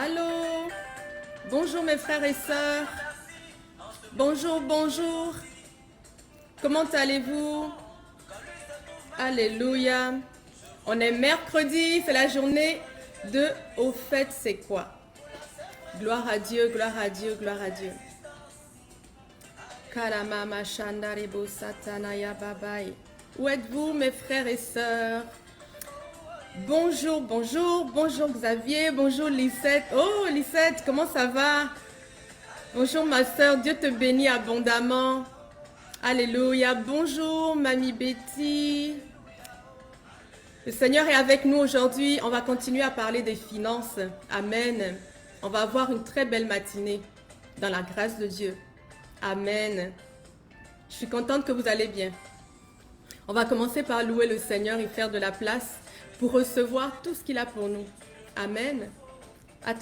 Allô? Bonjour mes frères et sœurs. Bonjour, bonjour. Comment allez-vous? Alléluia. On est mercredi, c'est la journée de Au fait c'est quoi? Gloire à Dieu, gloire à Dieu, gloire à Dieu. Karamama Shandarebo Satanaya Babai. Où êtes-vous mes frères et sœurs? Bonjour, bonjour, bonjour Xavier, bonjour Lisette. Oh Lisette, comment ça va? Bonjour ma sœur, Dieu te bénit abondamment. Alléluia. Bonjour Mamie Betty. Le Seigneur est avec nous aujourd'hui. On va continuer à parler des finances. Amen. On va avoir une très belle matinée dans la grâce de Dieu. Amen. Je suis contente que vous allez bien. On va commencer par louer le Seigneur et faire de la place pour recevoir tout ce qu'il a pour nous. Amen.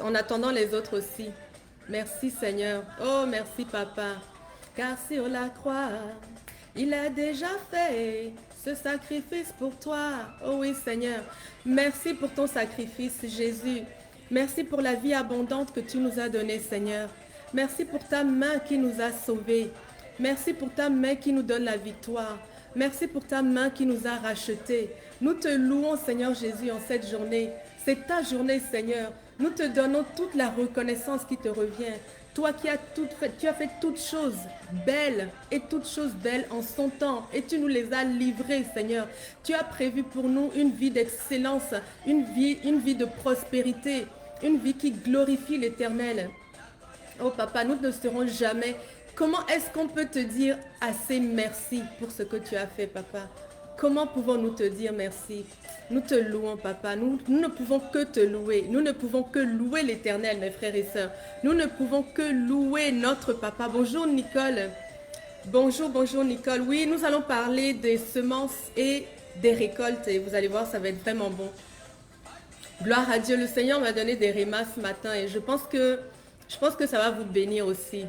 En attendant les autres aussi. Merci Seigneur. Oh, merci Papa. Car sur la croix, il a déjà fait ce sacrifice pour toi. Oh oui Seigneur. Merci pour ton sacrifice Jésus. Merci pour la vie abondante que tu nous as donnée Seigneur. Merci pour ta main qui nous a sauvés. Merci pour ta main qui nous donne la victoire. Merci pour ta main qui nous a rachetés. Nous te louons Seigneur Jésus en cette journée. C'est ta journée Seigneur. Nous te donnons toute la reconnaissance qui te revient. Toi qui as tu as fait toutes choses belles et toutes choses belles en son temps et tu nous les as livrées Seigneur. Tu as prévu pour nous une vie d'excellence, une vie de prospérité, une vie qui glorifie l'Éternel. Oh Papa, nous ne serons jamais. Comment est-ce qu'on peut te dire assez merci pour ce que tu as fait, Papa? Comment pouvons-nous te dire merci? Nous te louons, Papa. Nous ne pouvons que te louer. Nous ne pouvons que louer l'Éternel, mes frères et sœurs. Nous ne pouvons que louer notre Papa. Bonjour, Nicole. Bonjour, bonjour, Nicole. Oui, nous allons parler des semences et des récoltes. Et vous allez voir, ça va être vraiment bon. Gloire à Dieu. Le Seigneur m'a donné des rémas ce matin et je pense que ça va vous bénir aussi.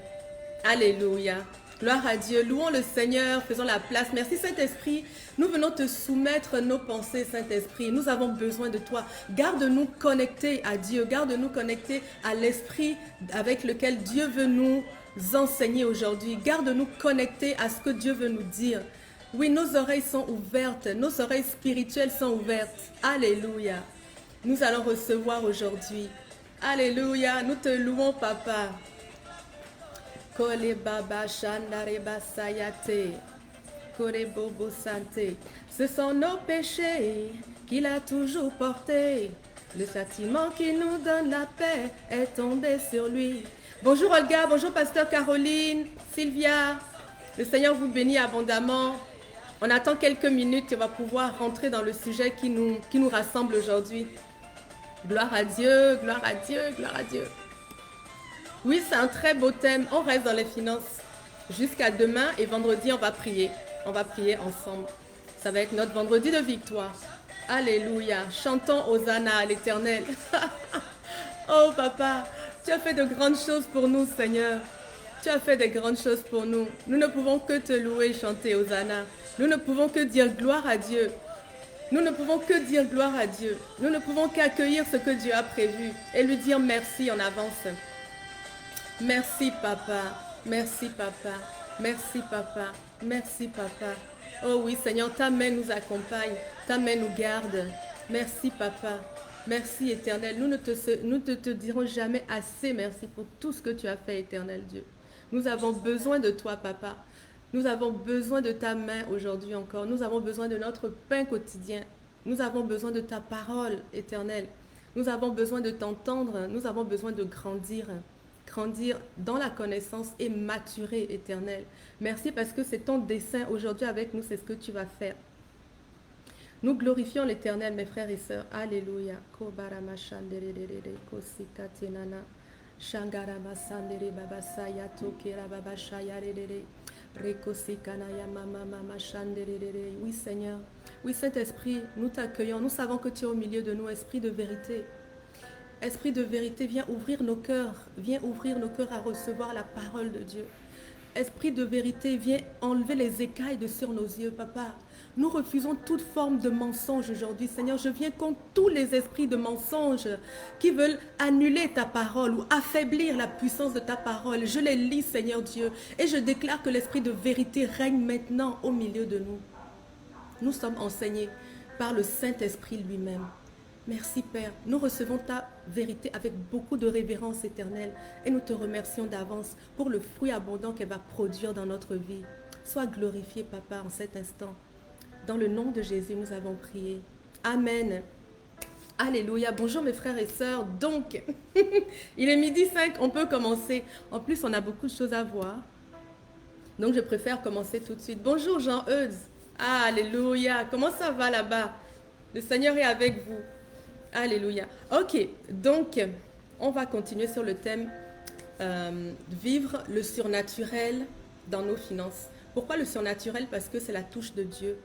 Alléluia. Gloire à Dieu. Louons le Seigneur. Faisons la place. Merci Saint-Esprit. Nous venons te soumettre nos pensées, Saint-Esprit. Nous avons besoin de toi. Garde-nous connectés à Dieu. Garde-nous connectés à l'Esprit avec lequel Dieu veut nous enseigner aujourd'hui. Garde-nous connectés à ce que Dieu veut nous dire. Oui, nos oreilles sont ouvertes. Nos oreilles spirituelles sont ouvertes. Alléluia. Nous allons recevoir aujourd'hui. Alléluia. Nous te louons, Papa. Kole baba shandare basayate, kore bobo sante. Ce sont nos péchés qu'il a toujours portés. Le châtiment qui nous donne la paix est tombé sur lui. Bonjour Olga, bonjour Pasteur Caroline, Sylvia. Le Seigneur vous bénit abondamment. On attend quelques minutes et on va pouvoir rentrer dans le sujet qui nous rassemble aujourd'hui. Gloire à Dieu, gloire à Dieu, gloire à Dieu. Oui, c'est un très beau thème. On reste dans les finances jusqu'à demain et vendredi, on va prier. On va prier ensemble. Ça va être notre vendredi de victoire. Alléluia. Chantons Hosanna à l'Éternel. Oh Papa, tu as fait de grandes choses pour nous, Seigneur. Tu as fait de grandes choses pour nous. Nous ne pouvons que te louer et chanter Hosanna. Nous ne pouvons que dire gloire à Dieu. Nous ne pouvons que dire gloire à Dieu. Nous ne pouvons qu'accueillir ce que Dieu a prévu et lui dire merci en avance. Merci Papa, merci Papa, merci Papa, merci Papa. Oh oui Seigneur, ta main nous accompagne, ta main nous garde. Merci Papa, merci Éternel. Nous ne te dirons jamais assez merci pour tout ce que tu as fait Éternel Dieu. Nous avons besoin de toi Papa. Nous avons besoin de ta main aujourd'hui encore. Nous avons besoin de notre pain quotidien. Nous avons besoin de ta parole Éternel. Nous avons besoin de t'entendre. Nous avons besoin de grandir dans la connaissance et maturer Éternel. Merci parce que c'est ton dessein aujourd'hui avec nous, c'est ce que tu vas faire. Nous glorifions l'Éternel, mes frères et sœurs. Alléluia. Oui Seigneur, oui Saint-Esprit, nous t'accueillons. Nous savons que tu es au milieu de nous, Esprit de vérité. Esprit de vérité, viens ouvrir nos cœurs à recevoir la parole de Dieu. Esprit de vérité, viens enlever les écailles de sur nos yeux, Papa. Nous refusons toute forme de mensonge aujourd'hui, Seigneur. Je viens contre tous les esprits de mensonge qui veulent annuler ta parole ou affaiblir la puissance de ta parole. Je les lis, Seigneur Dieu, et je déclare que l'esprit de vérité règne maintenant au milieu de nous. Nous sommes enseignés par le Saint-Esprit lui-même. Merci Père, nous recevons ta vérité avec beaucoup de révérence éternelle et nous te remercions d'avance pour le fruit abondant qu'elle va produire dans notre vie. Sois glorifié Papa en cet instant. Dans le nom de Jésus, nous avons prié. Amen. Alléluia. Bonjour mes frères et sœurs. Donc, il est 12h05, on peut commencer. En plus, on a beaucoup de choses à voir. Donc, je préfère commencer tout de suite. Bonjour Jean-Eudes. Alléluia. Comment ça va là-bas? Le Seigneur est avec vous. Alléluia. Ok, donc, on va continuer sur le thème vivre le surnaturel dans nos finances. Pourquoi le surnaturel? Parce que c'est la touche de Dieu.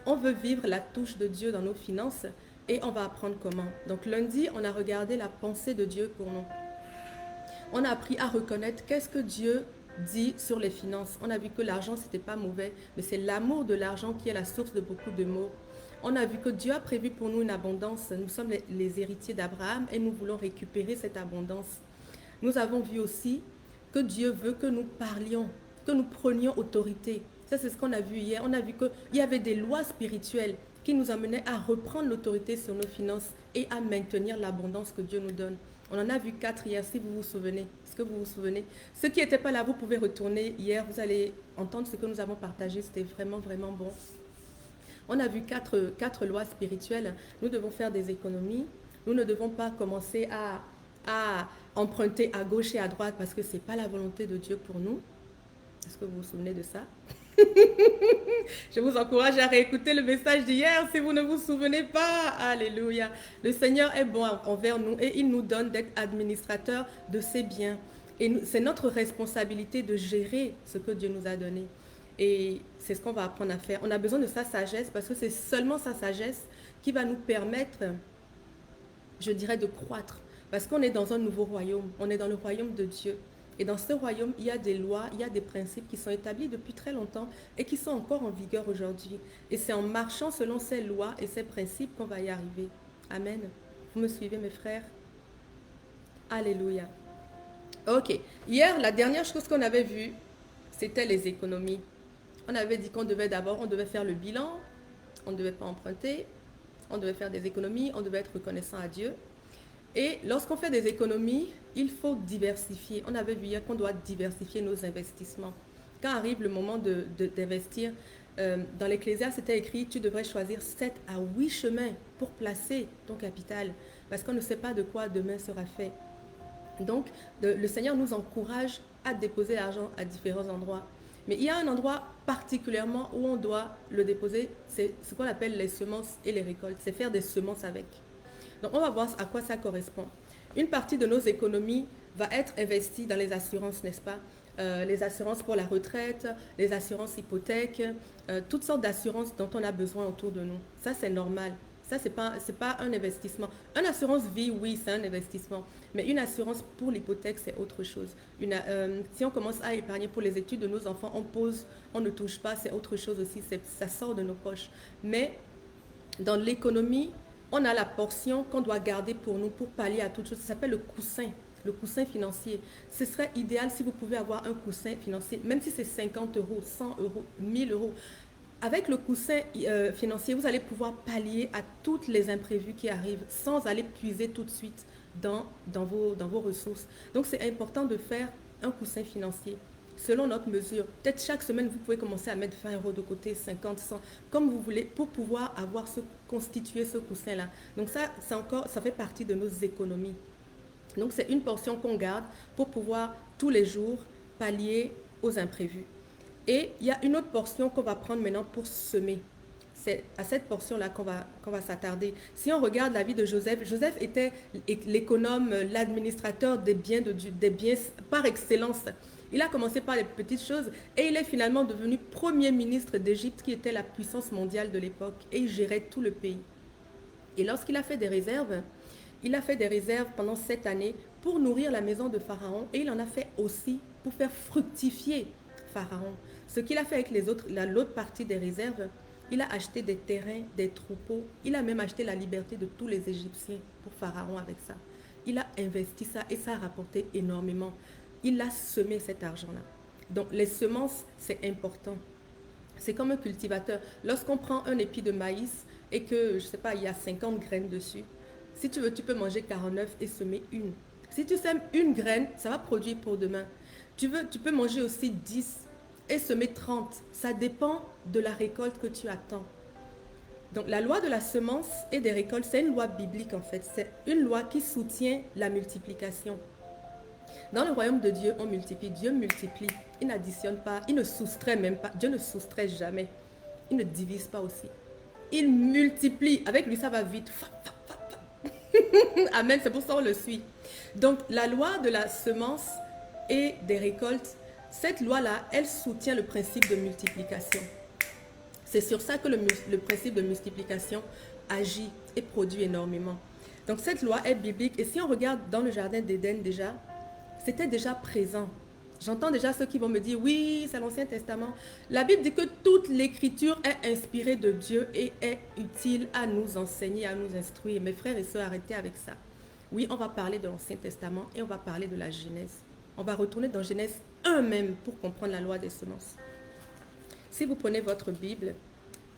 On veut vivre la touche de Dieu dans nos finances et on va apprendre comment. Donc lundi, on a regardé la pensée de Dieu pour nous. On a appris à reconnaître qu'est-ce que Dieu dit sur les finances. On a vu que l'argent, ce n'était pas mauvais, mais c'est l'amour de l'argent qui est la source de beaucoup de maux. On a vu que Dieu a prévu pour nous une abondance. Nous sommes les héritiers d'Abraham et nous voulons récupérer cette abondance. Nous avons vu aussi que Dieu veut que nous parlions, que nous prenions autorité. Ça, c'est ce qu'on a vu hier. On a vu qu'il y avait des lois spirituelles qui nous amenaient à reprendre l'autorité sur nos finances et à maintenir l'abondance que Dieu nous donne. On en a vu 4 hier, si vous vous souvenez. Est-ce que vous vous souvenez? Ceux qui n'étaient pas là, vous pouvez retourner hier. Vous allez entendre ce que nous avons partagé. C'était vraiment, vraiment bon. On a vu quatre lois spirituelles. Nous devons faire des économies. Nous ne devons pas commencer à emprunter à gauche et à droite parce que ce n'est pas la volonté de Dieu pour nous. Est-ce que vous vous souvenez de ça? Je vous encourage à réécouter le message d'hier si vous ne vous souvenez pas. Alléluia. Le Seigneur est bon envers nous et il nous donne d'être administrateurs de ses biens. Et c'est notre responsabilité de gérer ce que Dieu nous a donné. Et c'est ce qu'on va apprendre à faire. On a besoin de sa sagesse parce que c'est seulement sa sagesse qui va nous permettre, je dirais, de croître. Parce qu'on est dans un nouveau royaume. On est dans le royaume de Dieu. Et dans ce royaume, il y a des lois, il y a des principes qui sont établis depuis très longtemps et qui sont encore en vigueur aujourd'hui. Et c'est en marchant selon ces lois et ces principes qu'on va y arriver. Amen. Vous me suivez, mes frères? Alléluia. Ok. Hier, la dernière chose qu'on avait vue, c'était les économies. On avait dit qu'on devait on devait faire le bilan, on ne devait pas emprunter, on devait faire des économies, on devait être reconnaissant à Dieu. Et lorsqu'on fait des économies, il faut diversifier. On avait vu hier qu'on doit diversifier nos investissements. Quand arrive le moment d'investir, dans l'Ecclésiaste, c'était écrit, tu devrais choisir 7 à 8 chemins pour placer ton capital, parce qu'on ne sait pas de quoi demain sera fait. Donc, le Seigneur nous encourage à déposer l'argent à différents endroits. Mais il y a un endroit particulièrement où on doit le déposer, c'est ce qu'on appelle les semences et les récoltes. C'est faire des semences avec. Donc, on va voir à quoi ça correspond. Une partie de nos économies va être investie dans les assurances, n'est-ce pas? Les assurances pour la retraite, les assurances hypothèques, toutes sortes d'assurances dont on a besoin autour de nous. Ça, c'est normal. Ça, ce n'est pas un investissement. Une assurance vie, oui, c'est un investissement. Mais une assurance pour l'hypothèque, c'est autre chose. Si on commence à épargner pour les études de nos enfants, on pose, on ne touche pas, c'est autre chose aussi. Ça sort de nos poches. Mais dans l'économie, on a la portion qu'on doit garder pour nous, pour pallier à toute chose. Ça s'appelle le coussin financier. Ce serait idéal si vous pouvez avoir un coussin financier, même si c'est 50 euros, 100 euros, 1000 euros. Avec le coussin financier, vous allez pouvoir pallier à toutes les imprévus qui arrivent sans aller puiser tout de suite dans vos ressources. Donc, c'est important de faire un coussin financier selon notre mesure. Peut-être chaque semaine, vous pouvez commencer à mettre 20 euros de côté, 50, 100, comme vous voulez, pour pouvoir constituer ce coussin-là. Donc ça fait partie de nos économies. Donc c'est une portion qu'on garde pour pouvoir tous les jours pallier aux imprévus. Et il y a une autre portion qu'on va prendre maintenant pour semer. C'est à cette portion-là qu'on va s'attarder. Si on regarde la vie de Joseph, Joseph était l'économe, l'administrateur des biens par excellence. Il a commencé par les petites choses et il est finalement devenu premier ministre d'Égypte qui était la puissance mondiale de l'époque et il gérait tout le pays. Et lorsqu'il a fait des réserves, il a fait des réserves pendant 7 années pour nourrir la maison de Pharaon et il en a fait aussi pour faire fructifier Pharaon. Ce qu'il a fait avec l'autre partie des réserves, Il a acheté des terrains, des troupeaux. Il a même acheté la liberté de tous les Égyptiens pour Pharaon avec ça. Il a investi ça et ça a rapporté énormément. Il a semé cet argent-là. Donc les semences, c'est important. C'est comme un cultivateur. Lorsqu'on prend un épi de maïs et que, je ne sais pas, il y a 50 graines dessus, si tu veux, tu peux manger 49 et semer une. Si tu sèmes une graine, ça va produire pour demain. Tu peux manger aussi 10 et semer 30. Ça dépend de la récolte que tu attends. Donc la loi de la semence et des récoltes, c'est une loi biblique en fait. C'est une loi qui soutient la multiplication. Dans le royaume de Dieu, on multiplie. Dieu multiplie. Il n'additionne pas. Il ne soustrait même pas. Dieu ne soustrait jamais. Il ne divise pas aussi. Il multiplie. Avec lui, ça va vite. Amen. C'est pour ça qu'on le suit. Donc, la loi de la semence et des récoltes, cette loi-là, elle soutient le principe de multiplication. C'est sur ça que le principe de multiplication agit et produit énormément. Donc, cette loi est biblique. Et si on regarde dans le jardin d'Éden déjà, c'était déjà présent. J'entends déjà ceux qui vont me dire, oui, c'est l'Ancien Testament. La Bible dit que toute l'écriture est inspirée de Dieu et est utile à nous enseigner, à nous instruire. Mes frères et sœurs, arrêtez avec ça. Oui, on va parler de l'Ancien Testament et on va parler de la Genèse. On va retourner dans Genèse 1 même pour comprendre la loi des semences. Si vous prenez votre Bible,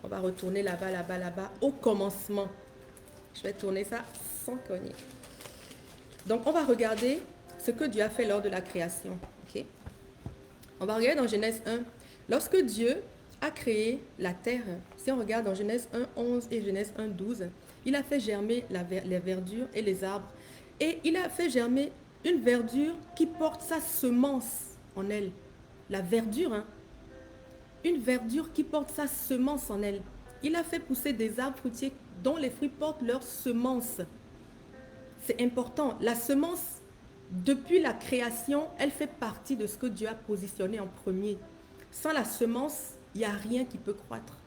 on va retourner là-bas, là-bas, là-bas, au commencement. Je vais tourner ça sans cogner. Donc, on va regarder ce que Dieu a fait lors de la création. Okay? On va regarder dans Genèse 1. Lorsque Dieu a créé la terre, si on regarde dans Genèse 1, 11 et Genèse 1, 12, il a fait germer les verdures et les arbres. Et il a fait germer une verdure qui porte sa semence en elle. La verdure, hein? Une verdure qui porte sa semence en elle. Il a fait pousser des arbres fruitiers dont les fruits portent leur semence. C'est important. La semence, depuis la création, elle fait partie de ce que Dieu a positionné en premier. Sans la semence, il n'y a rien qui peut croître.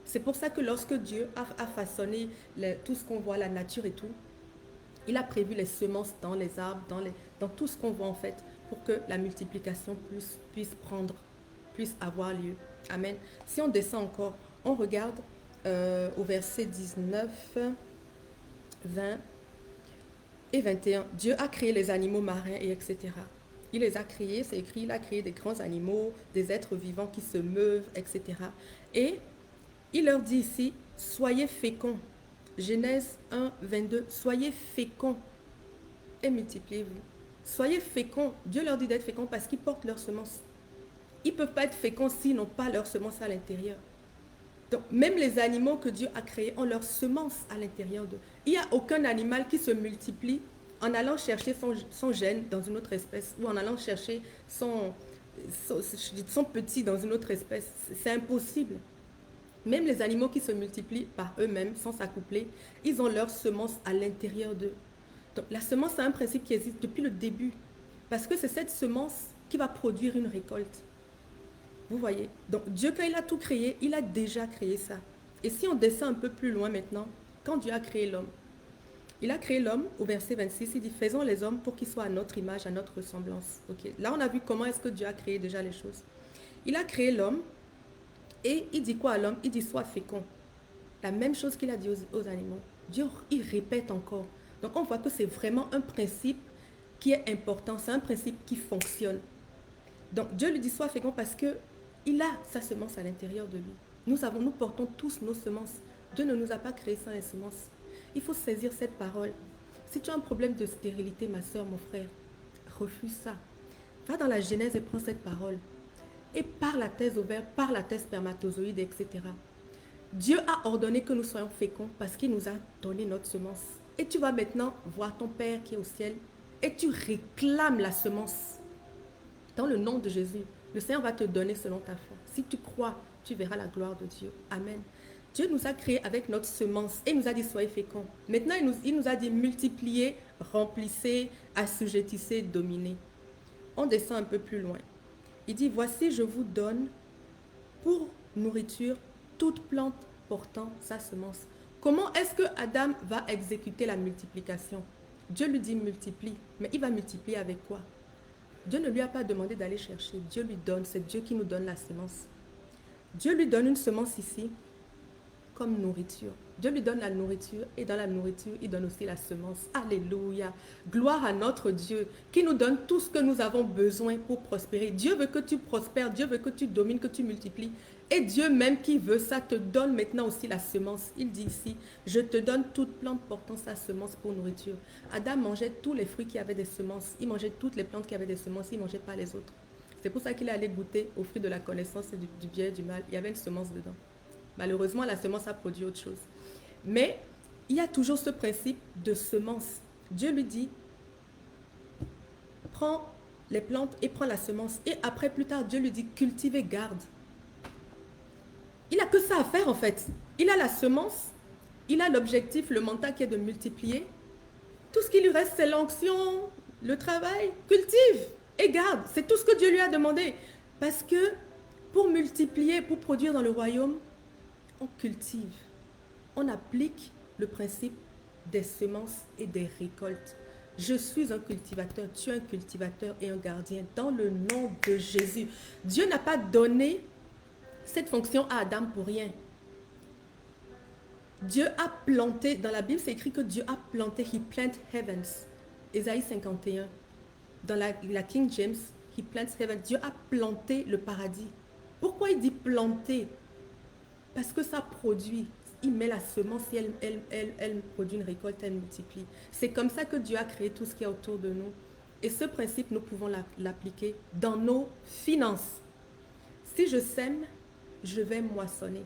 C'est pour ça que lorsque Dieu a façonné tout ce qu'on voit, la nature et tout, il a prévu les semences dans les arbres, dans tout ce qu'on voit en fait, pour que la multiplication puisse avoir lieu. Amen. Si on descend encore, on regarde au verset 19, 20 et 21. Dieu a créé les animaux marins et etc. Il les a créés, c'est écrit, il a créé des grands animaux, des êtres vivants qui se meuvent, etc. Et il leur dit ici, soyez féconds. Genèse 1, 22, soyez féconds et multipliez-vous. Soyez féconds. Dieu leur dit d'être féconds parce qu'ils portent leur semence. Ils ne peuvent pas être féconds s'ils n'ont pas leur semence à l'intérieur. Donc, même les animaux que Dieu a créés ont leur semence à l'intérieur d'eux. Il n'y a aucun animal qui se multiplie en allant chercher son gène dans une autre espèce ou en allant chercher son petit dans une autre espèce. C'est impossible. Même les animaux qui se multiplient par eux-mêmes, sans s'accoupler, ils ont leur semence à l'intérieur d'eux. Donc, la semence, c'est un principe qui existe depuis le début. Parce que c'est cette semence qui va produire une récolte. Vous voyez? Donc Dieu, quand il a tout créé, il a déjà créé ça. Et si on descend un peu plus loin maintenant, quand Dieu a créé l'homme, il a créé l'homme, au verset 26, il dit, faisons les hommes pour qu'ils soient à notre image, à notre ressemblance. Okay. Là, on a vu comment est-ce que Dieu a créé déjà les choses. Il a créé l'homme et il dit quoi à l'homme? Il dit, sois fécond. La même chose qu'il a dit aux animaux. Dieu, il répète encore. Donc on voit que c'est vraiment un principe qui est important, c'est un principe qui fonctionne. Donc Dieu lui dit, sois fécond parce que il a sa semence à l'intérieur de lui. Nous portons tous nos semences. Dieu ne nous a pas créés sans les semences. Il faut saisir cette parole. Si tu as un problème de stérilité, ma soeur, mon frère, refuse ça. Va dans la Genèse et prends cette parole. Et par la thèse ouverte, par la thèse spermatozoïde, etc. Dieu a ordonné que nous soyons féconds parce qu'il nous a donné notre semence. Et tu vas maintenant voir ton Père qui est au ciel et tu réclames la semence. Dans le nom de Jésus, le Seigneur va te donner selon ta foi. Si tu crois, tu verras la gloire de Dieu. Amen. Dieu nous a créés avec notre semence et il nous a dit soyez féconds. Maintenant, il nous a dit multipliez, remplissez, assujettissez, dominez. On descend un peu plus loin. Il dit voici, je vous donne pour nourriture toute plante portant sa semence. Comment est-ce que Adam va exécuter la multiplication? Dieu lui dit multiplie, mais il va multiplier avec quoi? Dieu ne lui a pas demandé d'aller chercher. Dieu lui donne. C'est Dieu qui nous donne la semence. Dieu lui donne une semence ici. comme nourriture. Dieu lui donne la nourriture et dans la nourriture, il donne aussi la semence. Alléluia. Gloire à notre Dieu qui nous donne tout ce que nous avons besoin pour prospérer. Dieu veut que tu prospères, Dieu veut que tu domines, que tu multiplies. Et Dieu même qui veut ça te donne maintenant aussi la semence. Il dit ici, je te donne toute plante portant sa semence pour nourriture. Adam mangeait tous les fruits qui avaient des semences. Il mangeait toutes les plantes qui avaient des semences. Il ne mangeait pas les autres. C'est pour ça qu'il est allé goûter au fruit de la connaissance et du bien et du mal. Il y avait une semence dedans. Malheureusement, la semence a produit autre chose. Mais il y a toujours ce principe de semence. Dieu lui dit, prends les plantes et prends la semence. Et après, plus tard, Dieu lui dit, cultive et garde. Il n'a que ça à faire en fait. Il a la semence, il a l'objectif, le mental qui est de multiplier. Tout ce qui lui reste, c'est l'onction, le travail. Cultive et garde. C'est tout ce que Dieu lui a demandé. Parce que pour multiplier, pour produire dans le royaume, on cultive. On applique le principe des semences et des récoltes. Je suis un cultivateur, tu es un cultivateur et un gardien dans le nom de Jésus. Dieu n'a pas donné cette fonction à Adam pour rien. Dieu a planté, dans la Bible c'est écrit que Dieu a planté, he planted heavens. Ésaïe 51. Dans la King James, he plants heaven. Dieu a planté le paradis. Pourquoi il dit planter? Parce que ça produit. Il met la semence et elle produit une récolte, elle multiplie. C'est comme ça que Dieu a créé tout ce qui est autour de nous. Et ce principe, nous pouvons l'appliquer dans nos finances. Si je sème, je vais moissonner.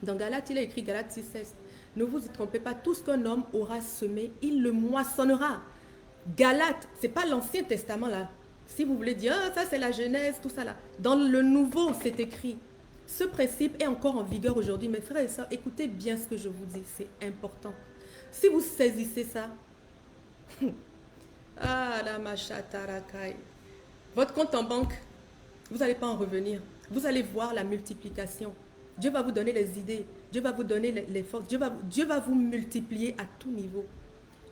Dans Galates, il a écrit Galates 6,16. Ne vous y trompez pas, tout ce qu'un homme aura semé, il le moissonnera. Galates, ce n'est pas l'Ancien Testament là. Si vous voulez dire, ah, ça c'est la Genèse, tout ça là. Dans le Nouveau, c'est écrit. Ce principe est encore en vigueur aujourd'hui. Mes frères et sœurs, écoutez bien ce que je vous dis, c'est important. Si vous saisissez ça, votre compte en banque, vous n'allez pas en revenir. Vous allez voir la multiplication. Dieu va vous donner les idées. Dieu va vous donner les forces. Dieu va vous multiplier à tout niveau.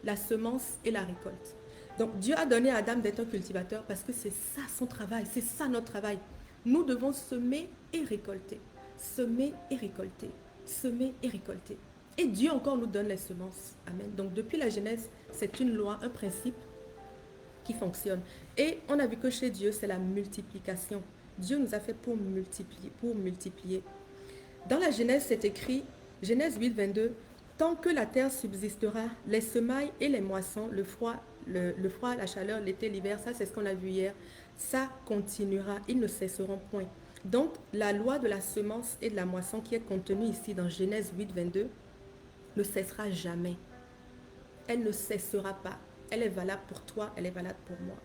La semence et la récolte. Donc Dieu a donné à Adam d'être un cultivateur parce que c'est ça son travail. C'est ça notre travail. Nous devons semer et récolter. Semer et récolter. Semer et récolter. Et Dieu encore nous donne les semences. Amen. Donc depuis la Genèse, c'est une loi, un principe qui fonctionne. Et on a vu que chez Dieu, c'est la multiplication. Dieu nous a fait pour multiplier. Dans la Genèse, c'est écrit, Genèse 8, 22, tant que la terre subsistera, les semailles et les moissons, le froid, la chaleur, l'été, l'hiver, ça c'est ce qu'on a vu hier, ça continuera, ils ne cesseront point. Donc, la loi de la semence et de la moisson qui est contenue ici dans Genèse 8, 22 ne cessera jamais. Elle ne cessera pas. Elle est valable pour toi, elle est valable pour moi.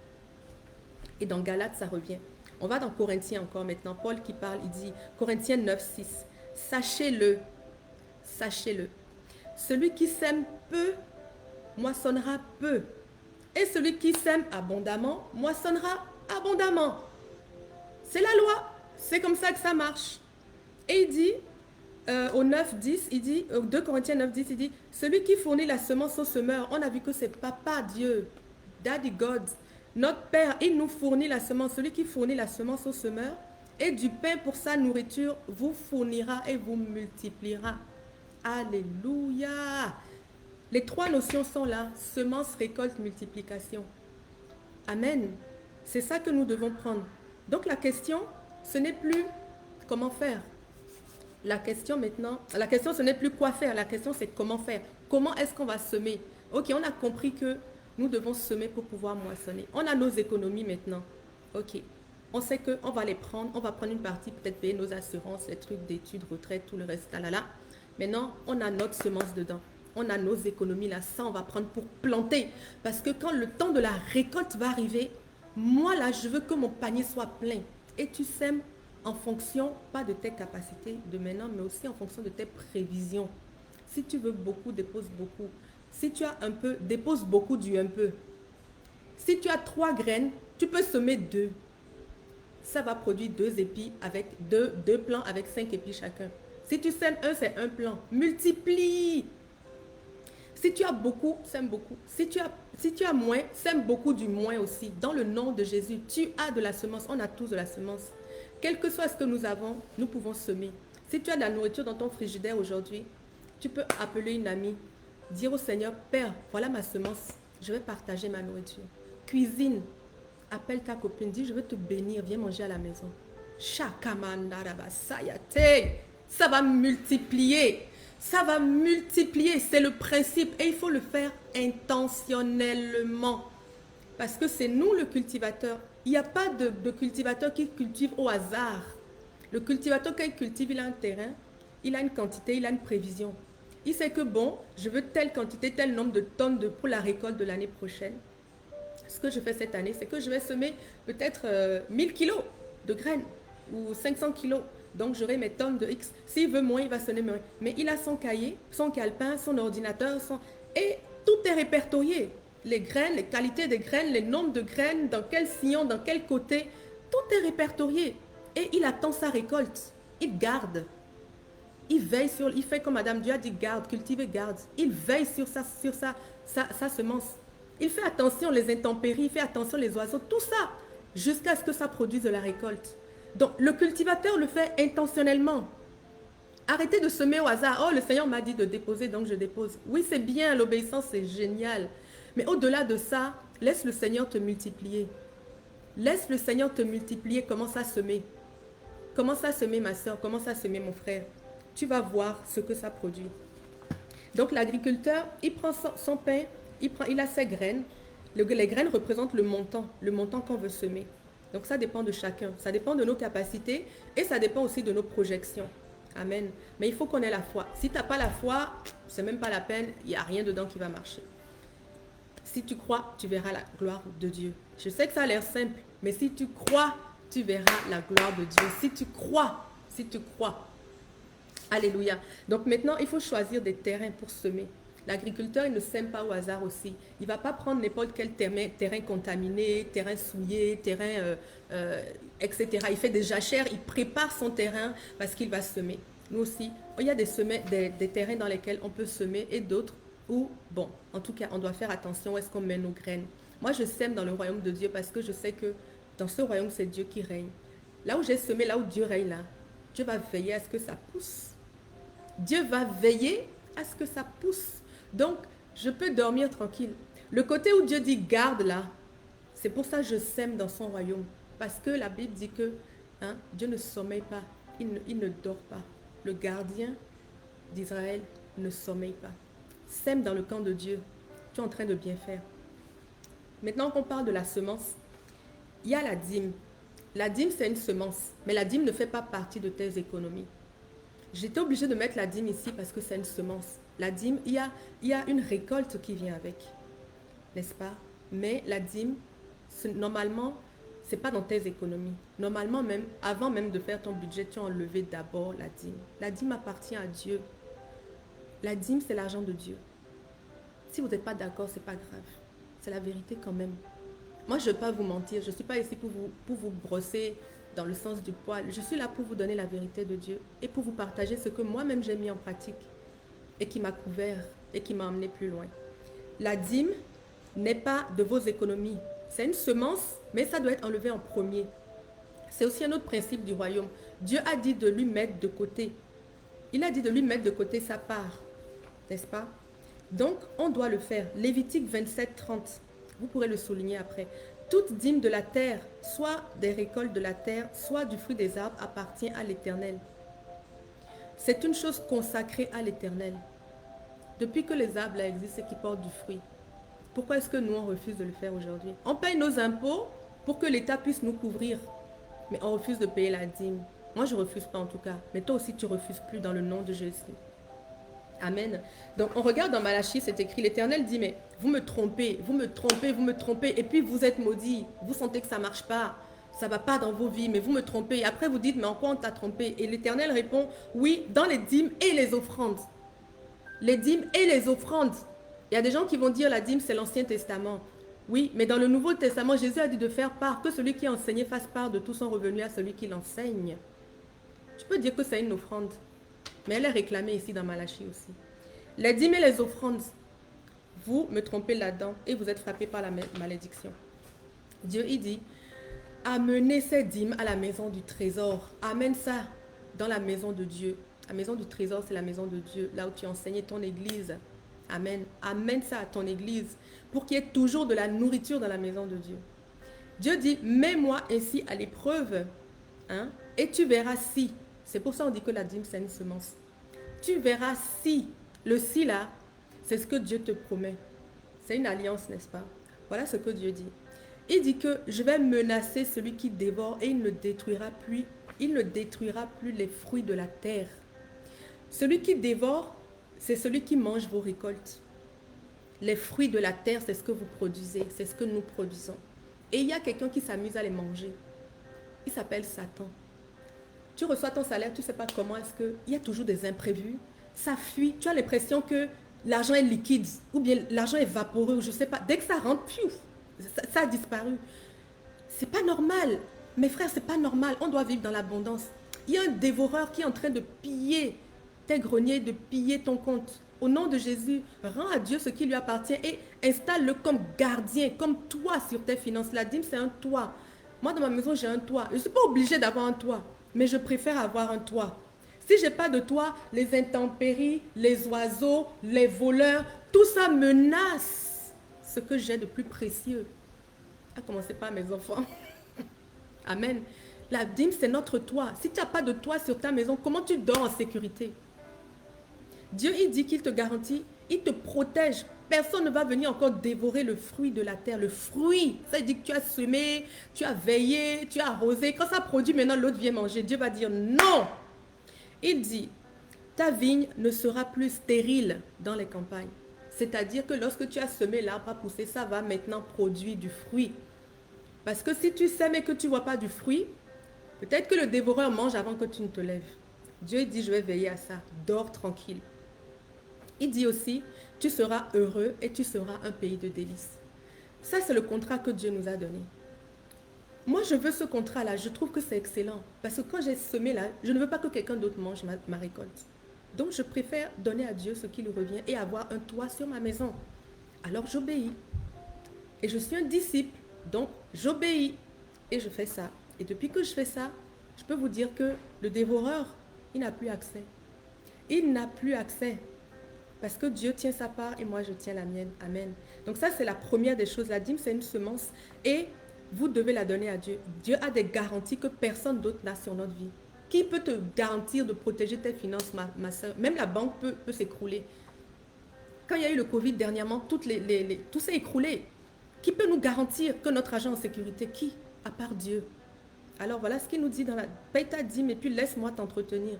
Et dans Galates, ça revient. On va dans Corinthiens encore maintenant. Paul qui parle, il dit, Corinthiens 9, 6. Sachez-le, sachez-le. Celui qui sème peu, moissonnera peu. Et celui qui sème abondamment, moissonnera abondamment. C'est la loi. C'est comme ça que ça marche. Et il dit, au 9, 10, il dit, 2 Corinthiens 9, 10, il dit, celui qui fournit la semence au semeur, on a vu que c'est Papa Dieu, Daddy God, notre Père, il nous fournit la semence. Celui qui fournit la semence au semeur et du pain pour sa nourriture vous fournira et vous multipliera. Alléluia. Les trois notions sont là, semence, récolte, multiplication. Amen. C'est ça que nous devons prendre. Donc la question, ce n'est plus comment faire. La question maintenant, la question ce n'est plus quoi faire, la question c'est comment faire. Comment est-ce qu'on va semer? Ok, on a compris que nous devons semer pour pouvoir moissonner. On a nos économies maintenant. Ok, on sait qu'on va les prendre, on va prendre une partie, peut-être payer nos assurances, les trucs d'études, retraite, tout le reste, là. Maintenant, on a notre semence dedans. On a nos économies là, ça on va prendre pour planter. Parce que quand le temps de la récolte va arriver, moi là, je veux que mon panier soit plein. Et tu sèmes en fonction, pas de tes capacités de maintenant, mais aussi en fonction de tes prévisions. Si tu veux beaucoup, dépose beaucoup. Si tu as un peu, dépose beaucoup du un peu. Si tu as 3 graines, tu peux semer 2. Ça va produire 2 épis avec 2 plants avec 5 épis chacun. Si tu sèmes 1, c'est 1 plant. Multiplie. Si tu as beaucoup, sème beaucoup. Si tu as moins, sème beaucoup du moins aussi. Dans le nom de Jésus, tu as de la semence. On a tous de la semence. Quel que soit ce que nous avons, nous pouvons semer. Si tu as de la nourriture dans ton frigidaire aujourd'hui, tu peux appeler une amie, dire au Seigneur, Père, voilà ma semence, je vais partager ma nourriture. Cuisine, appelle ta copine, dis, je vais te bénir, viens manger à la maison. Ça va multiplier. Ça va multiplier, c'est le principe. Et il faut le faire intentionnellement. Parce que c'est nous le cultivateur. Il n'y a pas de cultivateur qui cultive au hasard. Le cultivateur, quand il cultive, il a un terrain, il a une quantité, il a une prévision. Il sait que bon, je veux telle quantité, tel nombre de tonnes pour la récolte de l'année prochaine. Ce que je fais cette année, c'est que je vais semer peut-être 1000 kilos de graines ou 500 kilos. Donc, j'aurai mes tonnes de X. S'il veut moins, il va semer moins. Mais il a son cahier, son calepin, son ordinateur, et tout est répertorié. Les graines, les qualités des graines, les nombres de graines, dans quel sillon, dans quel côté, tout est répertorié. Et il attend sa récolte. Il garde. Il veille sur, il fait comme Madame Dieu a dit, garde, cultive et garde. Il veille sur sa semence. Il fait attention les intempéries, il fait attention les oiseaux, tout ça, jusqu'à ce que ça produise de la récolte. Donc, le cultivateur le fait intentionnellement. Arrêtez de semer au hasard. Oh, le Seigneur m'a dit de déposer, donc je dépose. Oui, c'est bien, l'obéissance, c'est génial. Mais au-delà de ça, laisse le Seigneur te multiplier. Laisse le Seigneur te multiplier, commence à semer. Commence à semer, ma soeur, commence à semer, mon frère. Tu vas voir ce que ça produit. Donc, l'agriculteur, il prend son pain, il a ses graines. Les graines représentent le montant qu'on veut semer. Donc, ça dépend de chacun. Ça dépend de nos capacités et ça dépend aussi de nos projections. Amen. Mais il faut qu'on ait la foi. Si tu n'as pas la foi, c'est même pas la peine. Il n'y a rien dedans qui va marcher. Si tu crois, tu verras la gloire de Dieu. Je sais que ça a l'air simple, mais si tu crois, tu verras la gloire de Dieu. Si tu crois. Alléluia. Donc maintenant, il faut choisir des terrains pour semer. L'agriculteur, il ne sème pas au hasard aussi. Il ne va pas prendre n'importe quel terrain contaminé, terrain souillé, terrain, etc. Il fait des jachères, il prépare son terrain parce qu'il va semer. Nous aussi, il y a des terrains dans lesquels on peut semer et d'autres où, bon, en tout cas, on doit faire attention où est-ce qu'on met nos graines. Moi, je sème dans le royaume de Dieu parce que je sais que dans ce royaume, c'est Dieu qui règne. Là où j'ai semé, là où Dieu règne, là, Dieu va veiller à ce que ça pousse. Dieu va veiller à ce que ça pousse. Donc, je peux dormir tranquille. Le côté où Dieu dit garde là, c'est pour ça que je sème dans son royaume. Parce que la Bible dit que Dieu ne sommeille pas, il ne dort pas. Le gardien d'Israël ne sommeille pas. Sème dans le camp de Dieu. Tu es en train de bien faire. Maintenant qu'on parle de la semence, il y a la dîme. La dîme, c'est une semence, mais la dîme ne fait pas partie de tes économies. J'étais obligée de mettre la dîme ici parce que c'est une semence. La dîme, il y a une récolte qui vient avec, n'est-ce pas? Mais la dîme, normalement, ce n'est pas dans tes économies. Normalement, même avant même de faire ton budget, tu as enlevé d'abord la dîme. La dîme appartient à Dieu. La dîme, c'est l'argent de Dieu. Si vous n'êtes pas d'accord, ce n'est pas grave. C'est la vérité quand même. Moi, je ne vais pas vous mentir. Je ne suis pas ici pour vous brosser dans le sens du poil. Je suis là pour vous donner la vérité de Dieu et pour vous partager ce que moi-même j'ai mis en pratique et qui m'a couvert et qui m'a emmené plus loin. La dîme n'est pas de vos économies. C'est une semence, mais ça doit être enlevé en premier. C'est aussi un autre principe du royaume. Dieu a dit de lui mettre de côté. Il a dit de lui mettre de côté sa part. N'est-ce pas? Donc, on doit le faire. Lévitique 27, 30. Vous pourrez le souligner après. Toute dîme de la terre, soit des récoltes de la terre, soit du fruit des arbres, appartient à l'Éternel. C'est une chose consacrée à l'Éternel. Depuis que les arbres là, existent et qui portent du fruit, pourquoi est-ce que nous, on refuse de le faire aujourd'hui? On paye nos impôts pour que l'État puisse nous couvrir, mais on refuse de payer la dîme. Moi, je ne refuse pas en tout cas, mais toi aussi, tu ne refuses plus dans le nom de Jésus. Amen. Donc, on regarde dans Malachie, c'est écrit, l'Éternel dit, mais vous me trompez, et puis vous êtes maudits, vous sentez que ça ne marche pas, ça ne va pas dans vos vies, mais vous me trompez. Et après, vous dites, mais en quoi on t'a trompé? Et l'Éternel répond, oui, dans les dîmes et les offrandes. Les dîmes et les offrandes. Il y a des gens qui vont dire, la dîme, c'est l'Ancien Testament. Oui, mais dans le Nouveau Testament, Jésus a dit de faire part, que celui qui a enseigné fasse part de tout son revenu à celui qui l'enseigne. Je peux dire que c'est une offrande. Mais elle est réclamée ici dans Malachie aussi. Les dîmes et les offrandes, vous me trompez là-dedans et vous êtes frappés par la malédiction. Dieu, il dit, amenez ces dîmes à la maison du trésor. Amène ça dans la maison de Dieu. La maison du trésor, c'est la maison de Dieu, là où tu enseignes ton église. Amen. Amène ça à ton église pour qu'il y ait toujours de la nourriture dans la maison de Dieu. Dieu dit, mets-moi ainsi à l'épreuve, hein, et tu verras si. C'est pour ça qu'on dit que la dîme, c'est une semence. Tu verras si. Le si là, c'est ce que Dieu te promet. C'est une alliance, n'est-ce pas? Voilà ce que Dieu dit. Il dit que je vais menacer celui qui dévore et il ne détruira plus les fruits de la terre. Celui qui dévore, c'est celui qui mange vos récoltes. Les fruits de la terre, c'est ce que vous produisez, c'est ce que nous produisons. Et il y a quelqu'un qui s'amuse à les manger. Il s'appelle Satan. Tu reçois ton salaire, tu ne sais pas comment est-ce que... Il y a toujours des imprévus. Ça fuit. Tu as l'impression que l'argent est liquide ou bien l'argent est vaporeux ou je ne sais pas. Dès que ça rentre, ça a disparu. C'est pas normal. Mes frères, c'est pas normal. On doit vivre dans l'abondance. Il y a un dévoreur qui est en train de piller tes greniers, de piller ton compte. Au nom de Jésus, rends à Dieu ce qui lui appartient et installe-le comme gardien, comme toit sur tes finances. La dîme, c'est un toit. Moi, dans ma maison, j'ai un toit. Je ne suis pas obligée d'avoir un toit, mais je préfère avoir un toit. Si je n'ai pas de toit, les intempéries, les oiseaux, les voleurs, tout ça menace ce que j'ai de plus précieux. À commencer par mes enfants. Amen. La dîme, c'est notre toit. Si tu n'as pas de toit sur ta maison, comment tu dors en sécurité? Dieu, il dit qu'il te garantit, il te protège. Personne ne va venir encore dévorer le fruit de la terre. Le fruit, ça dit que tu as semé, tu as veillé, tu as arrosé. Quand ça produit, maintenant l'autre vient manger. Dieu va dire non. Il dit, ta vigne ne sera plus stérile dans les campagnes. C'est-à-dire que lorsque tu as semé, l'arbre a poussé, ça va maintenant produire du fruit. Parce que si tu sèmes et que tu ne vois pas du fruit, peut-être que le dévoreur mange avant que tu ne te lèves. Dieu dit, je vais veiller à ça. Dors tranquille. Il dit aussi, tu seras heureux et tu seras un pays de délices. Ça, c'est le contrat que Dieu nous a donné. Moi, je veux ce contrat-là. Je trouve que c'est excellent. Parce que quand j'ai semé là, je ne veux pas que quelqu'un d'autre mange ma récolte. Donc, je préfère donner à Dieu ce qui lui revient et avoir un toit sur ma maison. Alors, j'obéis. Et je suis un disciple. Donc, j'obéis. Et je fais ça. Et depuis que je fais ça, je peux vous dire que le dévoreur, il n'a plus accès. Il n'a plus accès. Parce que Dieu tient sa part et moi je tiens la mienne. Amen. Donc ça c'est la première des choses. La dîme c'est une semence et vous devez la donner à Dieu. Dieu a des garanties que personne d'autre n'a sur notre vie. Qui peut te garantir de protéger tes finances, ma soeur? Même la banque peut s'écrouler. Quand il y a eu le Covid dernièrement, tout s'est écroulé. Qui peut nous garantir que notre argent est en sécurité? Qui? À part Dieu. Alors voilà ce qu'il nous dit dans la... Paye ta dîme et puis laisse-moi t'entretenir.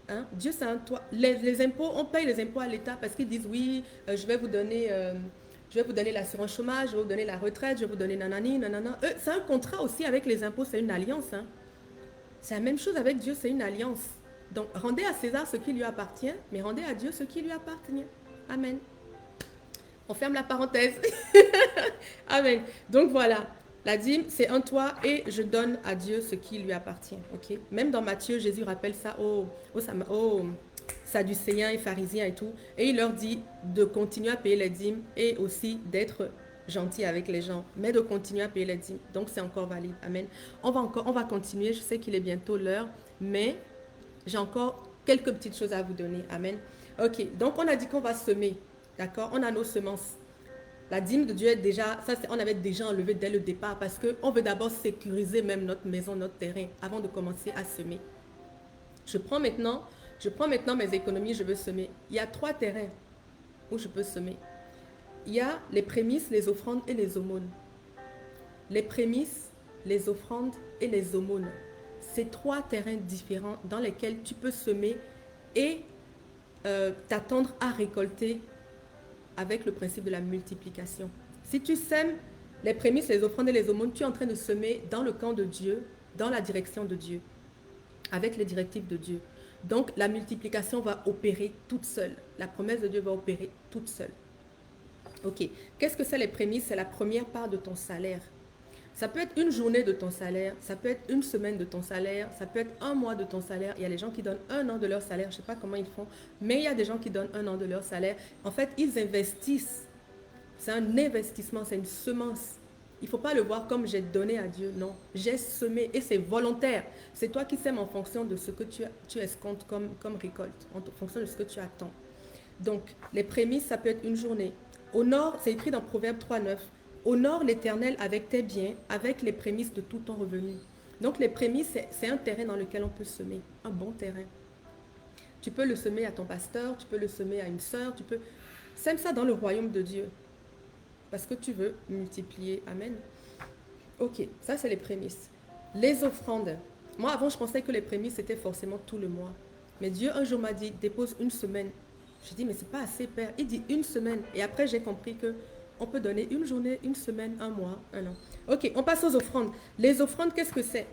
Hein? Dieu, c'est un toit. Les impôts, on paye les impôts à l'État parce qu'ils disent oui, je vais vous donner l'assurance chômage, je vais vous donner la retraite, je vais vous donner nanani, nanana. C'est un contrat aussi avec les impôts, c'est une alliance. Hein? C'est la même chose avec Dieu, c'est une alliance. Donc, rendez à César ce qui lui appartient, mais rendez à Dieu ce qui lui appartient. Amen. On ferme la parenthèse. Amen. Donc voilà. La dîme, c'est un toit et je donne à Dieu ce qui lui appartient. Okay? Même dans Matthieu, Jésus rappelle ça aux Sadducéens et pharisiens et tout. Et il leur dit de continuer à payer les dîmes et aussi d'être gentil avec les gens, mais de continuer à payer les dîmes. Donc, c'est encore valide. Amen. On va continuer. Je sais qu'il est bientôt l'heure, mais j'ai encore quelques petites choses à vous donner. Amen. Ok, donc on a dit qu'on va semer. D'accord? On a nos semences. La dîme de Dieu est déjà, ça on avait déjà enlevé dès le départ parce qu'on veut d'abord sécuriser même notre maison, notre terrain avant de commencer à semer. Je prends maintenant mes économies, je veux semer. Il y a 3 terrains où je peux semer. Il y a les prémices, les offrandes et les aumônes. Les prémices, les offrandes et les aumônes. C'est 3 terrains différents dans lesquels tu peux semer et t'attendre à récolter avec le principe de la multiplication. Si tu sèmes les prémices, les offrandes et les aumônes, tu es en train de semer dans le camp de Dieu, dans la direction de Dieu, avec les directives de Dieu. Donc, la multiplication va opérer toute seule. La promesse de Dieu va opérer toute seule. Ok. Qu'est-ce que c'est les prémices? C'est la première part de ton salaire. Ça peut être une journée de ton salaire, ça peut être une semaine de ton salaire, ça peut être un mois de ton salaire. Il y a les gens qui donnent 1 an de leur salaire, je ne sais pas comment ils font, mais il y a des gens qui donnent 1 an de leur salaire. En fait, ils investissent. C'est un investissement, c'est une semence. il ne faut pas le voir comme j'ai donné à Dieu. Non, j'ai semé et c'est volontaire. C'est toi qui sèmes en fonction de ce que tu escomptes comme récolte, en fonction de ce que tu attends. Donc, les prémices, ça peut être une journée. Honore, c'est écrit dans Proverbe 3,9. Honore l'Éternel avec tes biens, avec les prémices de tout ton revenu. Donc, les prémices, c'est un terrain dans lequel on peut semer, un bon terrain. Tu peux le semer à ton pasteur, tu peux le semer à une sœur, tu peux... Sème ça dans le royaume de Dieu. Parce que tu veux multiplier. Amen. Ok, ça c'est les prémices. Les offrandes. Moi, avant, je pensais que les prémices, c'était forcément tout le mois. Mais Dieu, un jour, m'a dit, dépose une semaine. J'ai dit, mais c'est pas assez, Père. Il dit une semaine. Et après, j'ai compris que on peut donner une journée, une semaine, un mois, un an. Ok, on passe aux offrandes. Les offrandes, qu'est-ce que c'est?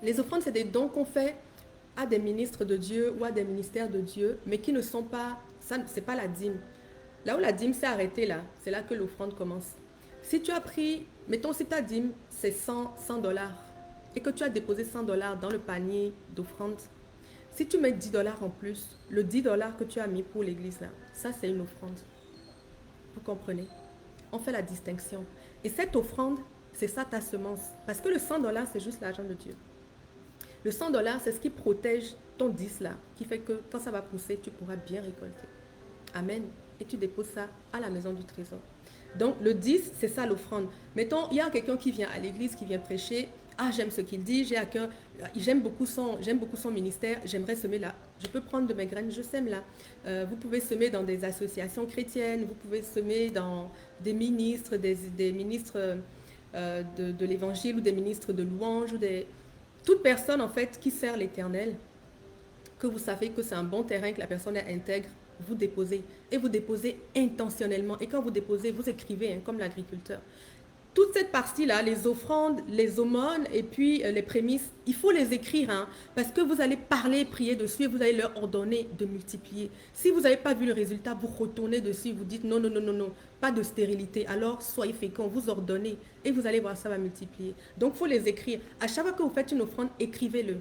Les offrandes, c'est des dons qu'on fait à des ministres de Dieu ou à des ministères de Dieu, mais qui ne sont pas, ça, c'est pas la dîme. Là où la dîme s'est arrêtée, là, c'est là que l'offrande commence. Si tu as pris, mettons si ta dîme, c'est 100 dollars, et que tu as déposé 100 dollars dans le panier d'offrande, si tu mets 10 dollars en plus, le 10 dollars que tu as mis pour l'église, là, ça c'est une offrande. Vous comprenez? On fait la distinction. Et cette offrande, c'est ça ta semence. Parce que le 100 dollars, c'est juste l'argent de Dieu. Le 100 dollars, c'est ce qui protège ton 10 là, qui fait que quand ça va pousser, tu pourras bien récolter. Amen. Et tu déposes ça à la maison du trésor. Donc, le 10, c'est ça l'offrande. Mettons, il y a quelqu'un qui vient à l'église, qui vient prêcher. Ah, j'aime ce qu'il dit, j'ai à cœur, j'aime beaucoup son ministère, j'aimerais semer là. Je peux prendre de mes graines, je sème là. Vous pouvez semer dans des associations chrétiennes, vous pouvez semer dans des ministres, des ministres de l'évangile ou des ministres de louange, ou toute personne en fait qui sert l'Éternel, que vous savez que c'est un bon terrain, que la personne est intègre, vous déposez. Et vous déposez intentionnellement. Et quand vous déposez, vous écrivez, hein, comme l'agriculteur. Toute cette partie-là, les offrandes, les aumônes et puis les prémices, il faut les écrire, hein, parce que vous allez parler, prier dessus et vous allez leur ordonner de multiplier. Si vous n'avez pas vu le résultat, vous retournez dessus, vous dites non, non, non, non, non, pas de stérilité. Alors, soyez féconds, vous ordonnez et vous allez voir, ça va multiplier. Donc, il faut les écrire. À chaque fois que vous faites une offrande, écrivez-le.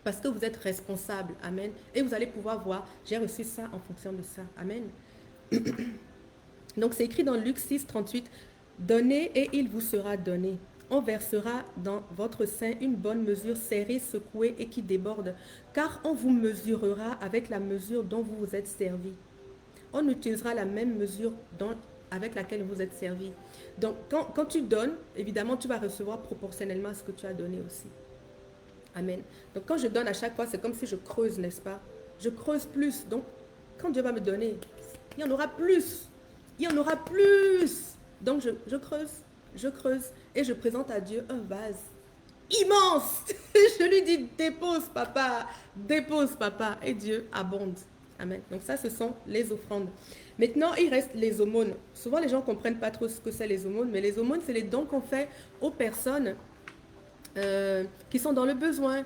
Parce que vous êtes responsable. Amen. Et vous allez pouvoir voir, j'ai reçu ça en fonction de ça. Amen. Donc, c'est écrit dans Luc 6, 38. Donnez et il vous sera donné. On versera dans votre sein une bonne mesure serrée, secouée et qui déborde, car on vous mesurera avec la mesure dont vous vous êtes servi. On utilisera la même mesure avec laquelle vous êtes servi. Donc, quand tu donnes, évidemment, tu vas recevoir proportionnellement à ce que tu as donné aussi. Amen. Donc, quand je donne à chaque fois, c'est comme si je creuse, n'est-ce pas? Je creuse plus. Donc, quand Dieu va me donner, il y en aura plus. Il y en aura plus. Donc, je creuse et je présente à Dieu un vase immense. Je lui dis, dépose papa. Et Dieu abonde. Amen. Donc ça, ce sont les offrandes. Maintenant, il reste les aumônes. Souvent, les gens ne comprennent pas trop ce que c'est les aumônes, mais les aumônes, c'est les dons qu'on fait aux personnes qui sont dans le besoin.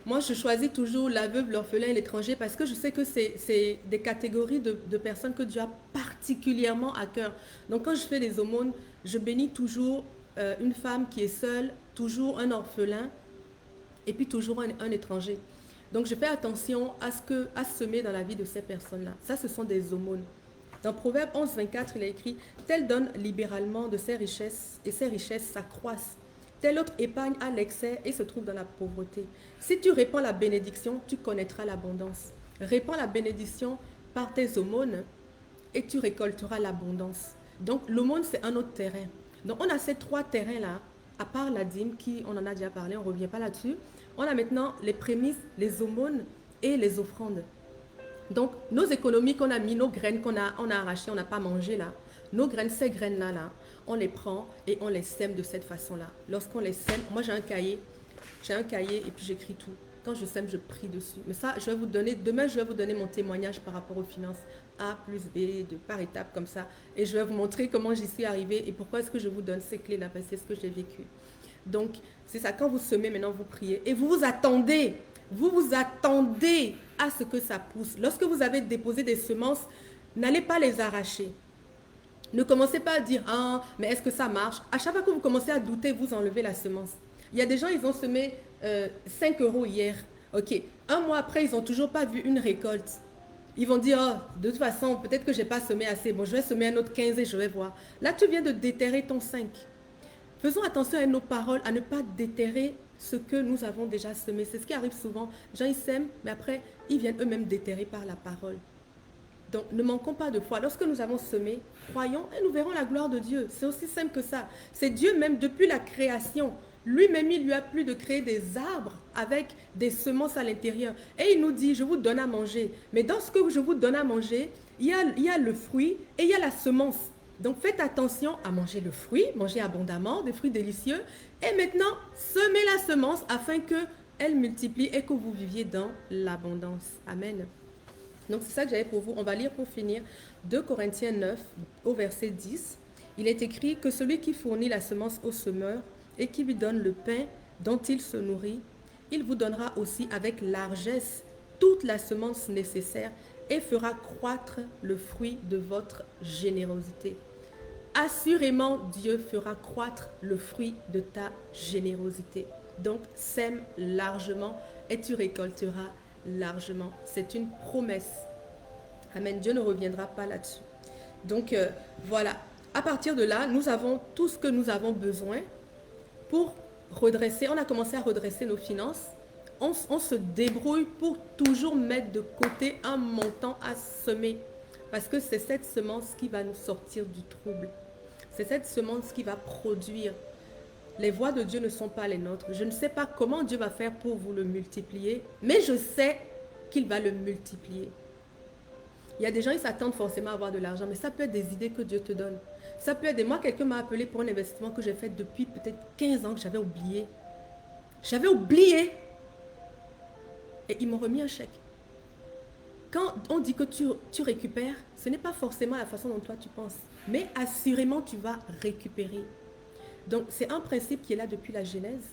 Moi, je choisis toujours la veuve, l'orphelin et l'étranger parce que je sais que c'est des catégories de personnes que Dieu a particulièrement à cœur. Donc, quand je fais les aumônes, je bénis toujours une femme qui est seule, toujours un orphelin et puis toujours un étranger. Donc, je fais attention à semer dans la vie de ces personnes-là. Ça, ce sont des aumônes. Dans Proverbe 11, 24, il a écrit « Tel donne libéralement de ses richesses et ses richesses s'accroissent. Tel autre épargne à l'excès et se trouve dans la pauvreté. Si tu répands la bénédiction, tu connaîtras l'abondance. Répands la bénédiction par tes aumônes et tu récolteras l'abondance. » Donc, l'aumône, c'est un autre terrain. Donc, on a ces trois terrains-là, à part la dîme, on en a déjà parlé, on ne revient pas là-dessus. On a maintenant les prémices, les aumônes et les offrandes. Donc, nos économies qu'on a mis, nos graines qu'on a arrachées, on n'a pas mangé là. Nos graines, ces graines-là, on les prend et on les sème de cette façon-là. Lorsqu'on les sème, moi j'ai un cahier et puis j'écris tout. Quand je sème, je prie dessus. Mais ça, demain je vais vous donner mon témoignage par rapport aux finances A plus B, par étapes comme ça. Et je vais vous montrer comment j'y suis arrivée et pourquoi est-ce que je vous donne ces clés-là, parce que c'est ce que j'ai vécu. Donc, c'est ça, quand vous semez, maintenant vous priez et vous vous attendez à ce que ça pousse. Lorsque vous avez déposé des semences, n'allez pas les arracher. Ne commencez pas à dire « Ah, mais est-ce que ça marche ?» À chaque fois que vous commencez à douter, vous enlevez la semence. Il y a des gens, ils ont semé 5 € hier. Ok, un mois après, ils n'ont toujours pas vu une récolte. Ils vont dire oh, « De toute façon, peut-être que je n'ai pas semé assez. Bon, je vais semer un autre 15 et je vais voir. » Là, tu viens de déterrer ton 5. Faisons attention à nos paroles, à ne pas déterrer ce que nous avons déjà semé. C'est ce qui arrive souvent. Les gens, ils sèment, mais après, ils viennent eux-mêmes déterrer par la parole. Donc, ne manquons pas de foi. Lorsque nous avons semé, croyons et nous verrons la gloire de Dieu. C'est aussi simple que ça. C'est Dieu même, depuis la création, lui-même, il lui a plu de créer des arbres avec des semences à l'intérieur. Et il nous dit, je vous donne à manger. Mais dans ce que je vous donne à manger, il y a le fruit et il y a la semence. Donc, faites attention à manger le fruit, manger abondamment, des fruits délicieux. Et maintenant, semez la semence afin qu'elle multiplie et que vous viviez dans l'abondance. Amen. Donc, c'est ça que j'avais pour vous. On va lire pour finir 2 Corinthiens 9 au verset 10. Il est écrit que celui qui fournit la semence au semeur et qui lui donne le pain dont il se nourrit, il vous donnera aussi avec largesse toute la semence nécessaire et fera croître le fruit de votre générosité. Assurément, Dieu fera croître le fruit de ta générosité. Donc, sème largement et tu récolteras largement. C'est une promesse. Amen. Dieu ne reviendra pas là-dessus. Donc, voilà. À partir de là, nous avons tout ce que nous avons besoin pour redresser. On a commencé à redresser nos finances. On se débrouille pour toujours mettre de côté un montant à semer. Parce que c'est cette semence qui va nous sortir du trouble. C'est cette semence qui va produire. Les voies de Dieu ne sont pas les nôtres. Je ne sais pas comment Dieu va faire pour vous le multiplier, mais je sais qu'il va le multiplier. Il y a des gens, ils s'attendent forcément à avoir de l'argent, mais ça peut être des idées que Dieu te donne. Ça peut être des mois, quelqu'un m'a appelé pour un investissement que j'ai fait depuis peut-être 15 ans que j'avais oublié. J'avais oublié. Et ils m'ont remis un chèque. Quand on dit que tu récupères, ce n'est pas forcément la façon dont toi tu penses. Mais assurément, tu vas récupérer. Donc, c'est un principe qui est là depuis la Genèse.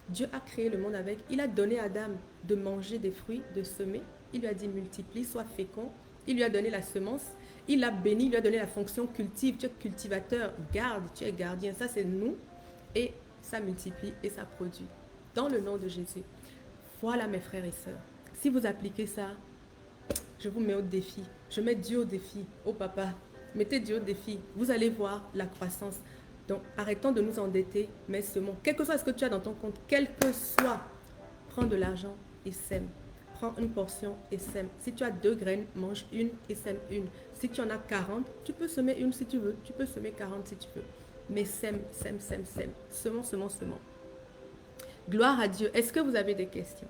Dieu a créé le monde avec. Il a donné à Adam de manger des fruits, de semer. Il lui a dit multiplie, sois fécond. Il lui a donné la semence. Il l'a béni, il lui a donné la fonction cultive. Tu es cultivateur, garde, tu es gardien. Ça, c'est nous. Et ça multiplie et ça produit. Dans le nom de Jésus. Voilà, mes frères et sœurs. Si vous appliquez ça, je vous mets au défi. Je mets Dieu au défi. Oh papa, mettez Dieu au défi. Vous allez voir la croissance. Donc, arrêtons de nous endetter, mais semons. Quel que soit ce que tu as dans ton compte, quel que soit, prends de l'argent et sème. Prends une portion et sème. Si tu as 2 graines, mange une et sème une. Si tu en as 40, tu peux semer une si tu veux. Tu peux semer 40 si tu veux. Mais sème, sème, sème, sème. Semons, semons, semons. Gloire à Dieu. Est-ce que vous avez des questions?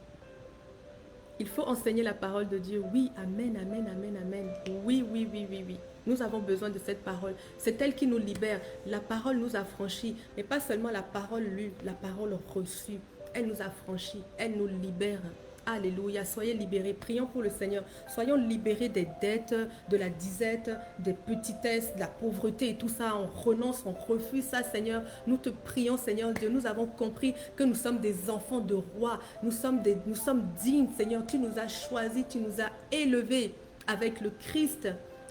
Il faut enseigner la parole de Dieu. Oui, amen, amen, amen, amen. Oui, oui, oui, oui, oui. Nous avons besoin de cette parole. C'est elle qui nous libère. La parole nous affranchit. Mais pas seulement la parole lue, la parole reçue. Elle nous affranchit. Elle nous libère. Alléluia. Soyez libérés. Prions pour le Seigneur. Soyons libérés des dettes, de la disette, des petitesses, de la pauvreté et tout ça. On renonce, on refuse ça, Seigneur. Nous te prions, Seigneur Dieu. Nous avons compris que nous sommes des enfants de roi. Nous sommes dignes, Seigneur. Tu nous as choisis, tu nous as élevés avec le Christ.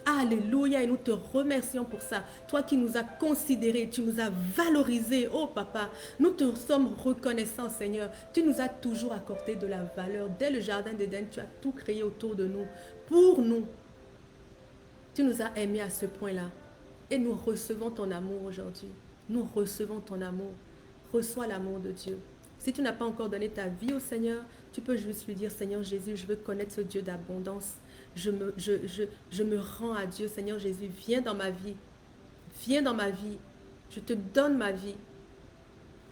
Alléluia, et nous te remercions pour ça. Toi qui nous as considérés, tu nous as valorisés. Oh papa, nous te sommes reconnaissants, Seigneur. Tu nous as toujours accordé de la valeur. Dès le jardin d'Éden, tu as tout créé autour de nous. Pour nous, tu nous as aimés à ce point-là. Et nous recevons ton amour aujourd'hui. Nous recevons ton amour. Reçois l'amour de Dieu. Si tu n'as pas encore donné ta vie au Seigneur, tu peux juste lui dire, Seigneur Jésus, je veux connaître ce Dieu d'abondance. Je me rends à Dieu, Seigneur Jésus, viens dans ma vie. Viens dans ma vie. Je te donne ma vie.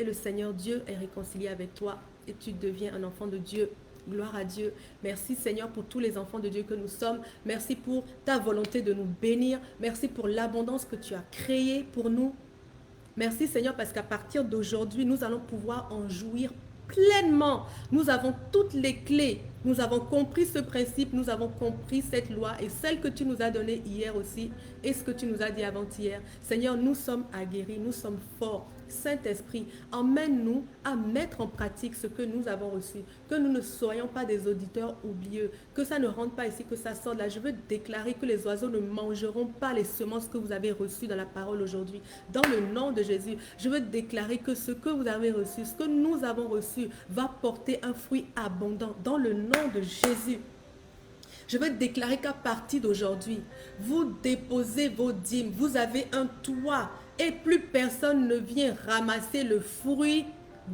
Et le Seigneur Dieu est réconcilié avec toi et tu deviens un enfant de Dieu. Gloire à Dieu. Merci Seigneur pour tous les enfants de Dieu que nous sommes. Merci pour ta volonté de nous bénir. Merci pour l'abondance que tu as créée pour nous. Merci Seigneur parce qu'à partir d'aujourd'hui, nous allons pouvoir en jouir pleinement. Nous avons toutes les clés. Nous avons compris ce principe, nous avons compris cette loi et celle que tu nous as donnée hier aussi et ce que tu nous as dit avant-hier. Seigneur, nous sommes aguerris, nous sommes forts. Saint-Esprit, emmène-nous à mettre en pratique ce que nous avons reçu. Que nous ne soyons pas des auditeurs oublieux. Que ça ne rentre pas ici, que ça sorte là. Je veux déclarer que les oiseaux ne mangeront pas les semences que vous avez reçues dans la parole aujourd'hui. Dans le nom de Jésus, je veux déclarer que ce que vous avez reçu, ce que nous avons reçu, va porter un fruit abondant. Dans le nom de Jésus. Je veux déclarer qu'à partir d'aujourd'hui, vous déposez vos dîmes. Vous avez un toit et plus personne ne vient ramasser le fruit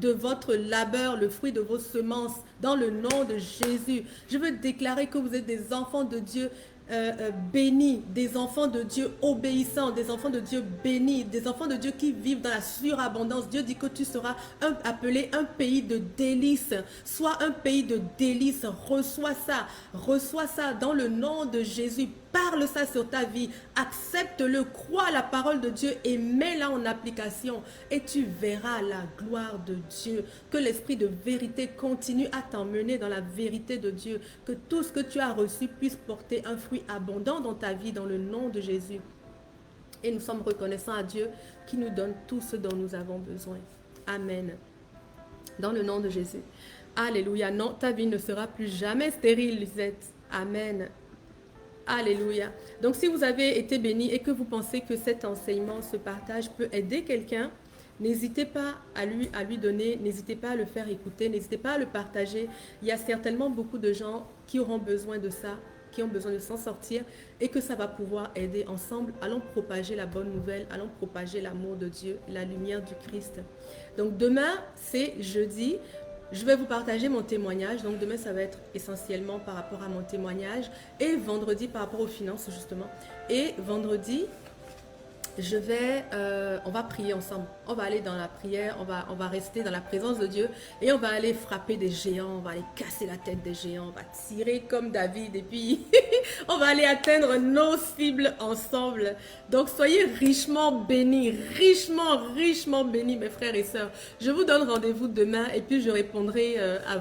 de votre labeur, le fruit de vos semences, dans le nom de Jésus. Je veux déclarer que vous êtes des enfants de Dieu bénis, des enfants de Dieu obéissants, des enfants de Dieu bénis, des enfants de Dieu qui vivent dans la surabondance. Dieu dit que tu seras appelé un pays de délices. Sois un pays de délices. Reçois ça dans le nom de Jésus. Parle ça sur ta vie, accepte-le, crois à la parole de Dieu et mets-la en application et tu verras la gloire de Dieu. Que l'esprit de vérité continue à t'emmener dans la vérité de Dieu. Que tout ce que tu as reçu puisse porter un fruit abondant dans ta vie dans le nom de Jésus. Et nous sommes reconnaissants à Dieu qui nous donne tout ce dont nous avons besoin. Amen. Dans le nom de Jésus. Alléluia. Non, ta vie ne sera plus jamais stérile, Lisette. Amen. Alléluia. Donc, si vous avez été béni et que vous pensez que cet enseignement, ce partage peut aider quelqu'un, n'hésitez pas à lui donner, n'hésitez pas à le faire écouter, n'hésitez pas à le partager. Il y a certainement beaucoup de gens qui auront besoin de ça, qui ont besoin de s'en sortir et que ça va pouvoir aider ensemble. Allons propager la bonne nouvelle, allons propager l'amour de Dieu, la lumière du Christ. Donc, demain, c'est jeudi. Je vais vous partager mon témoignage. Donc demain, ça va être essentiellement par rapport à mon témoignage. Et vendredi, par rapport aux finances, justement. Et vendredi, on va prier ensemble. On va aller dans la prière, on va rester dans la présence de Dieu. Et on va aller frapper des géants, on va aller casser la tête des géants. On va tirer comme David. Et puis, on va aller atteindre nos cibles ensemble. Donc, soyez richement bénis, richement bénis, mes frères et sœurs. Je vous donne rendez-vous demain et puis je répondrai à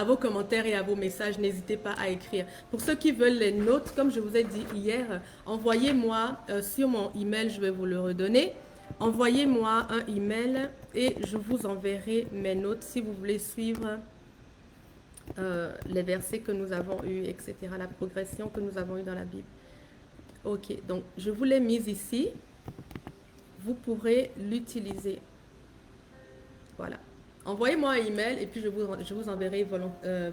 vos commentaires et à vos messages. N'hésitez pas à écrire. Pour ceux qui veulent les notes, comme je vous ai dit hier, envoyez-moi sur mon email, je vais vous le redonner. Envoyez-moi un email et je vous enverrai mes notes si vous voulez suivre les versets que nous avons eus, etc. La progression que nous avons eue dans la Bible. Ok, donc je vous l'ai mise ici. Vous pourrez l'utiliser. Voilà. Envoyez-moi un email et puis je vous enverrai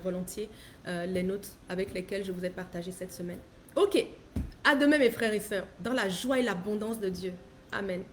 volontiers les notes avec lesquelles je vous ai partagé cette semaine. Ok, à demain mes frères et sœurs, dans la joie et l'abondance de Dieu. Amen.